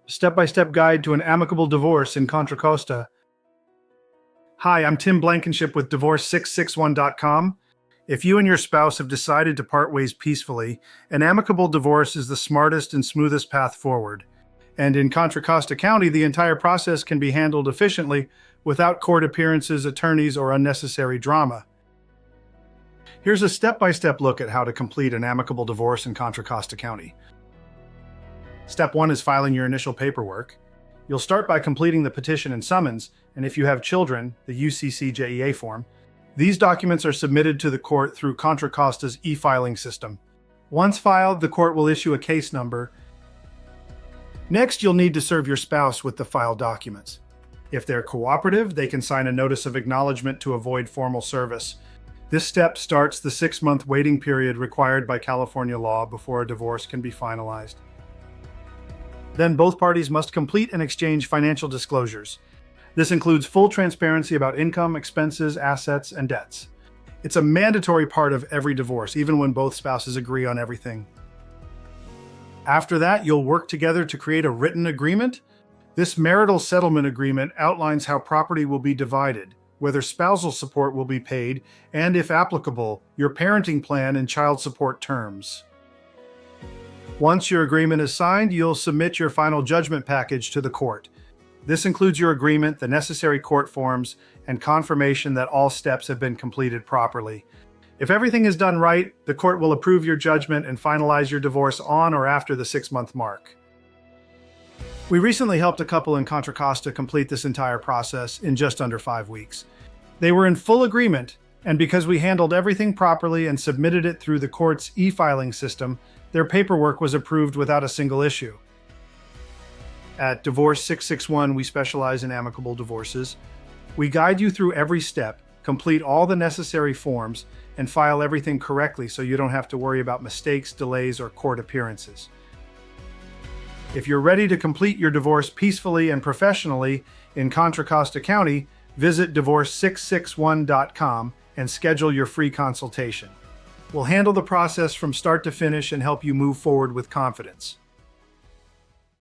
Step-by-step guide to an amicable divorce in Contra Costa. Hi, I'm Tim Blankenship with Divorce661.com. If you and your spouse have decided to part ways peacefully, an amicable divorce is the smartest and smoothest path forward. And in Contra Costa County, the entire process can be handled efficiently without court appearances, attorneys, or unnecessary drama. Here's a step-by-step look at how to complete an amicable divorce in Contra Costa County. Step 1 is filing your initial paperwork. You'll start by completing the petition and summons, and if you have children, the UCCJEA form. These documents are submitted to the court through Contra Costa's e-filing system. Once filed, the court will issue a case number. Next, you'll need to serve your spouse with the filed documents. If they're cooperative, they can sign a notice of acknowledgement to avoid formal service. This step starts the 6-month waiting period required by California law before a divorce can be finalized. Then both parties must complete and exchange financial disclosures. This includes full transparency about income, expenses, assets, and debts. It's a mandatory part of every divorce, even when both spouses agree on everything. After that, you'll work together to create a written agreement. This marital settlement agreement outlines how property will be divided, whether spousal support will be paid, and, if applicable, your parenting plan and child support terms. Once your agreement is signed, you'll submit your final judgment package to the court. This includes your agreement, the necessary court forms, and confirmation that all steps have been completed properly. If everything is done right, the court will approve your judgment and finalize your divorce on or after the 6-month mark. We recently helped a couple in Contra Costa complete this entire process in just under 5 weeks. They were in full agreement, and because we handled everything properly and submitted it through the court's e-filing system, their paperwork was approved without a single issue. At Divorce661, we specialize in amicable divorces. We guide you through every step, complete all the necessary forms, and file everything correctly so you don't have to worry about mistakes, delays, or court appearances. If you're ready to complete your divorce peacefully and professionally in Contra Costa County, visit Divorce661.com and schedule your free consultation. We'll handle the process from start to finish and help you move forward with confidence.